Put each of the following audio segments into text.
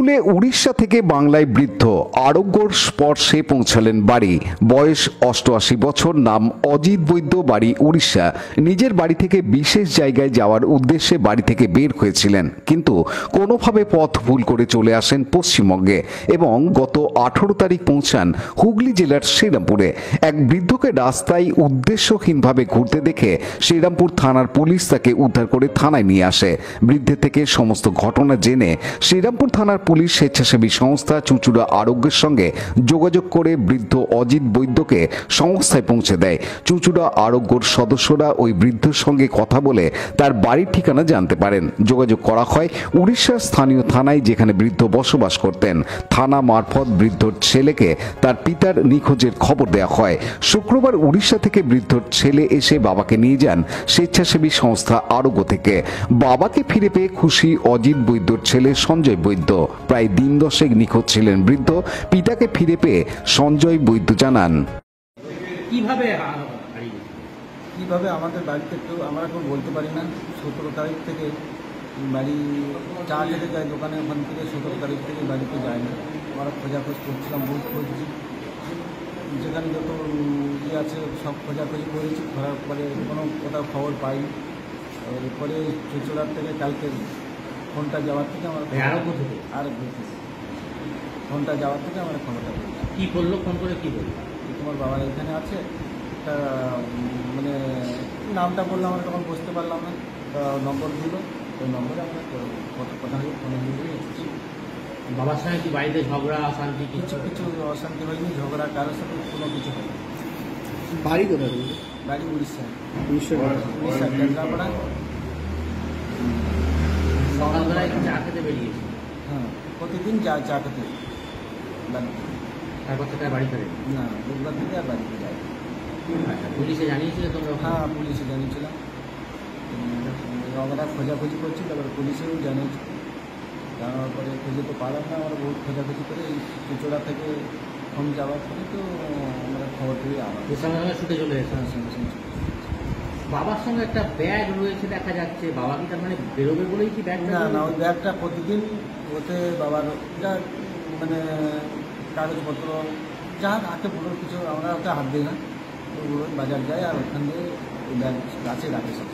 ভুলে উড়িষ্যা থেকে বাংলায় বৃদ্ধ আরোগ্যর স্পর্শে পৌঁছালেন বাড়ি। বয়স 88 বছর, নাম অজিত বৈদ্য, বাড়ি উড়িষ্যা। নিজের বাড়ি থেকে বিশেষ জায়গায় যাওয়ার উদ্দেশ্যে বাড়ি থেকে বের হয়েছিলেন, কিন্তু কোনোভাবে পথ ভুল করে চলে আসেন পশ্চিমবঙ্গে এবং গত 18 তারিখ পৌঁছান হুগলি জেলার শ্রীরামপুরে। এক বৃদ্ধকে রাস্তায় উদ্দেশ্যহীনভাবে ঘুরতে দেখে শ্রীরামপুর থানার পুলিশ তাকে উদ্ধার করে থানায় নিয়ে আসে। বৃদ্ধের থেকে সমস্ত ঘটনা জেনে শ্রীরামপুর থানার পুলিশ স্বেচ্ছাসেবী সংস্থা চুঁচুড়া আরোগ্যের সঙ্গে যোগাযোগ করে বৃদ্ধ অজিত বৈদ্যকে সংস্থায় পৌঁছে দেয়। চুঁচুড়া আরোগ্যর সদস্যরা ওই বৃদ্ধের সঙ্গে কথা বলে তার বাড়ির ঠিকানা জানতে পারেন। যোগাযোগ করা হয় উড়িষ্যার স্থানীয় থানায়, যেখানে বৃদ্ধ বসবাস করতেন। থানা মারফত বৃদ্ধর ছেলেকে তার পিতার নিখোঁজের খবর দেওয়া হয়। শুক্রবার উড়িষ্যা থেকে বৃদ্ধর ছেলে এসে বাবাকে নিয়ে যান স্বেচ্ছাসেবী সংস্থা আরোগ্য থেকে। বাবাকে ফিরে পেয়ে খুশি অজিত বৈদ্যর ছেলে সঞ্জয় বৈদ্য। প্রায় দিন 10 নিখোঁজ ছিলেন বৃদ্ধ। পিতাকে ফিরে পেয়ে সঞ্জয় বৈদ্য জানান, কিভাবে আমাদের বাড়িতে কেউ আমরা এখন বলতে পারি না। 17 তারিখ থেকে বাড়ি চা খেতে যায় দোকানে, ওখান থেকে 17 তারিখ থেকে বাড়িতে যায় না। আমরা খোঁজাখোঁজ করছিলাম, বহুত খুঁজছি, যেখানে যত ইয়ে আছে সব খোঁজাখুঁজি করেছি। খোঁজার পরে কোনো কোথাও খবর পাই। এরপরে চুঁচুড়ার থেকে কালকে ফোনটা যাওয়ার থেকে আমরা ফোনটা যাওয়ার থেকে আমরা খবরটা পেয়েছি। কী বললো ফোন করে, কী বললো? তোমার বাবার এখানে আছে, একটা মানে নামটা বললো, আমরা তখন বুঝতে পারলাম না। নম্বর দিল, ওই নম্বরে আমরা কথা হয়ে ফোনে দিয়ে এসেছি। বাবার সঙ্গে কি বাড়িতে ঝগড়া অশান্তি? কিছু অশান্তি হয়নি, ঝগড়া কারোর সাথে কোনো কিছু হয়নি। বাড়ি কোথায়? বাড়ি উড়িষ্যা কেন্দ্রাপাড়া। সকালবেলায় চা খেতে বেরিয়েছে? হ্যাঁ, প্রতিদিন চা খেতে তারপর থেকে বাড়ি ফেরে না, দুর্গা থেকে আর বাড়িতে যাই। আচ্ছা, পুলিশে জানিয়েছিলে তোমরা? হ্যাঁ, পুলিশে জানিয়েছিলাম। আমরা খোঁজাখুঁজি করছি, তারপরে পুলিশেও জানিয়েছি। জানার পরে খুঁজে তো পারলাম না, আমরা বহুত খোঁজাখুঁজি করে এই চুঁচুড়া থেকে ফোন যাওয়ার পরে তো আমরা খবর পেয়ে আবার সঙ্গে ছুটে চলে এসেছে। বাবার সঙ্গে একটা ব্যাগ রয়েছে দেখা যাচ্ছে, বাবা কি তার মানে বেরোবে বলেই কি ব্যাগ? না, ওই ব্যাগটা প্রতিদিন ওতে বাবার যা মানে কাগজপত্র যা রাখে, পুরো কিছু আমরা ওতে হাত দিই না। পুরো বাজার যায় আর ওখান থেকে ওই ব্যাগ গাছে রাখে সব।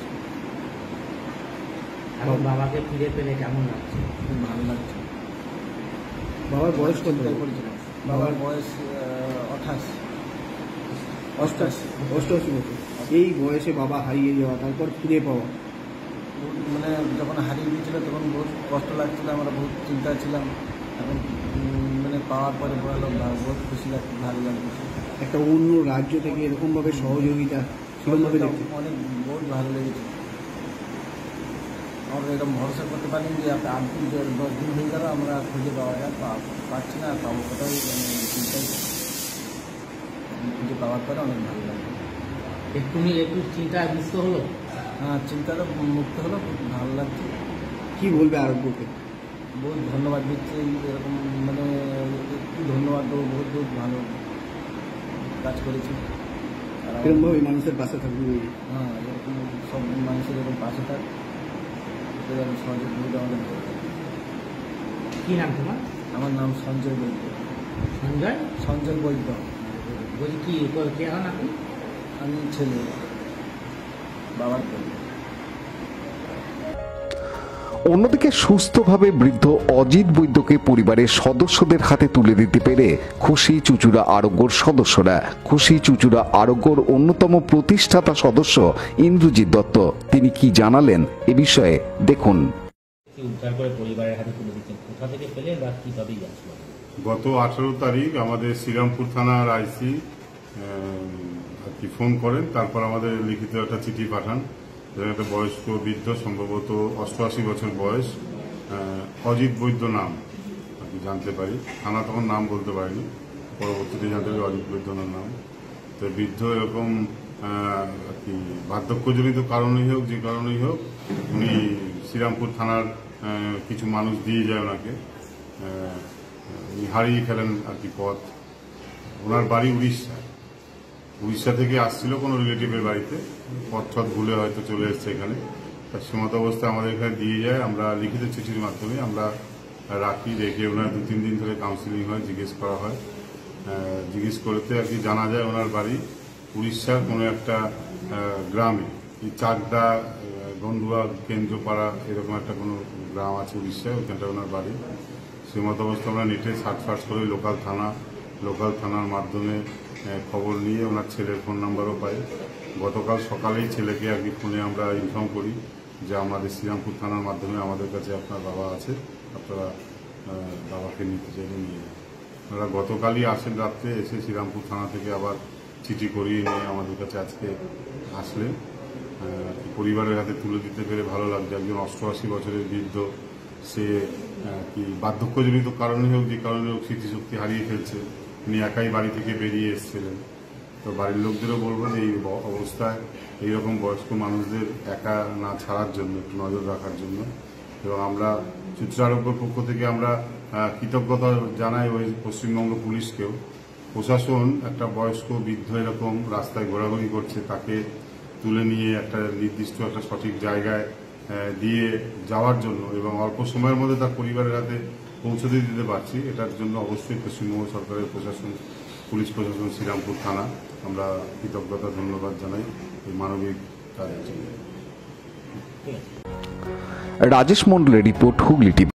এখন বাবাকে ফিরে পেলে কেমন লাগছে? খুব ভালো লাগছে। বাবার বয়স কত? বাবার বয়স 88 বছর। এই বয়সে বাবা হারিয়ে যাওয়া, তারপর ফিরে পাওয়া, মানে যখন হারিয়ে গিয়েছিল তখন বহুত কষ্ট লাগছিল, আমরা বহুত চিন্তা ছিলাম। এখন মানে পাওয়ার পরে বহুত খুশি লাগছে, ভালো লাগছে। একটা অন্য রাজ্য থেকে এরকমভাবে সহযোগিতা অনেক বহুত ভালো লেগেছে। আমরা এরকম ভরসা করতে পারিনি যে 8 দিন 10 দিন হয়ে গেল আমরা খুঁজে পাওয়া যায়, পাচ্ছি না, পাবো কোথাও, চিন্তাই খুঁজে পাওয়ার পরে অনেক ভালো লাগছে। একটু চিন্তায় মুক্ত হলো? হ্যাঁ, চিন্তাটা মুক্ত হলো, খুব ভালো লাগছে। কি বলবে আরোগ্যকে? বহুত ধন্যবাদ দিচ্ছে, এরকম মানে একটু ধন্যবাদ দেবো, বহুত ভালো কাজ করেছি। এরকমভাবে মানুষের পাশে থাকবে। হ্যাঁ, এরকম সব মানুষের এরকম পাশে থাক, সহযোগিতা আমাদের করবে। কী নাম তোমার? আমার নাম সঞ্জয় বৈদ্য। সঞ্জয় বৈদ্য। বলছি কি কে হন আপনি? আমি ছেলে, বাবার ছেলে। অন্যদিকে সুস্থভাবে বৃদ্ধ অজিত বৈদ্যকে পরিবারের সদস্যদের হাতে তুলে দিতে পেরে খুশি চুঁচুড়া আরোগ্যর সদস্যরা। খুশি চুঁচুড়া আরোগ্যর অন্যতম প্রতিষ্ঠাতা সদস্য ইন্দ্রজিৎ দত্ত। তিনি কি জানালেন এ বিষয়ে দেখুন। উদ্ধার করে পরিবারের হাতে তুলে দিচ্ছেন, কোথা থেকে পেলেন বা কিভাবেই আসলো? গত 18 তারিখ আমাদের শ্রীরামপুর থানার আইসি ফোন করেন, তারপর আমাদের লিখিত একটা চিঠি পাঠান। একটা বয়স্ক বৃদ্ধ, সম্ভবত 88 বছর বয়স, অজিত বৈদ্য নাম আর কি জানতে পারি। থানা তখন নাম বলতে পারিনি, পরবর্তীতে জানতে পারি অজিত বৈদ্য নাম। তো বৃদ্ধ এরকম আর কি বার্ধক্যজনিত কারণেই হোক, যে কারণেই হোক, উনি শ্রীরামপুর থানার কিছু মানুষ দিয়ে যায় ওনাকে, উনি হারিয়ে ফেলেন আর কি পথ। ওনার বাড়ি উড়িষ্যা থেকে আসছিল কোনো রিলেটিভের বাড়িতে, পথ ভুলে হয়তো চলে এসছে এখানে। তার সীমত অবস্থায় আমাদের এখানে দিয়ে যায়। আমরা লিখিত চিঠির মাধ্যমে আমরা রাখি, রেখে ওনার 2-3 দিন ধরে কাউন্সিলিং হয়, জিজ্ঞেস করা হয়। জিজ্ঞেস করতে আর কি জানা যায় ওনার বাড়ি উড়িষ্যার কোনো একটা গ্রামে, চাকদা, গন্ডুয়া, কেন্দ্রপাড়া এরকম একটা কোনো গ্রাম আছে উড়িষ্যায়, ওখানটা ওনার বাড়ি। সেই মতো অবস্থা আমরা নেটে সার্চ করে লোকাল থানার মাধ্যমে খবর নিয়ে ওনার ছেলের ফোন নাম্বারও পাই। গতকাল সকালেই ছেলেকে আর কি ফোনে আমরা ইনফর্ম করি যে আমাদের শ্রীরামপুর থানার মাধ্যমে আমাদের কাছে আপনার বাবা আছে, আপনারা বাবাকে নিতে চাইলে নিয়ে যান। ওনারা গতকালই আসেন রাত্রে, এসে শ্রীরামপুর থানা থেকে আবার চিঠি করিয়ে নিয়ে আমাদের কাছে আজকে আসলেন। পরিবারের হাতে তুলে দিতে পেরে ভালো লাগছে। একজন 88 বছরের বৃদ্ধ, সে কি বার্ধক্যজনিত কারণে হোক, যে কারণে হোক, স্মৃতিশক্তি হারিয়ে ফেলছে। উনি একাই বাড়ি থেকে বেরিয়ে এসেছিলেন। তো বাড়ির লোকদেরও বলবো যে এই অবস্থায় এইরকম বয়স্ক মানুষদের একা না ছাড়ার জন্য একটু নজর রাখার জন্য। এবং আমরা চিত্রারোগ্যর পক্ষ থেকে আমরা কৃতজ্ঞতা জানাই ওই পশ্চিমবঙ্গ পুলিশকেও। প্রশাসন একটা বয়স্ক বৃদ্ধ এরকম রাস্তায় ঘোরাঘুরি করছে, তাকে তুলে নিয়ে একটা নির্দিষ্ট একটা সঠিক জায়গায় দিয়ে যাওয়ার জন্য এবং অল্প সময়ের মধ্যে তার পরিবারের হাতে পৌঁছে দিতে পারছি, এটার জন্য অবশ্যই পশ্চিমবঙ্গ সরকারের প্রশাসন, পুলিশ প্রশাসন, শ্রীরামপুর থানা আমরা কৃতজ্ঞতা ধন্যবাদ জানাই এই মানবিক কাজের জন্য। রাজেশ মন্ডলের রিপোর্ট, হুগলি টিভি।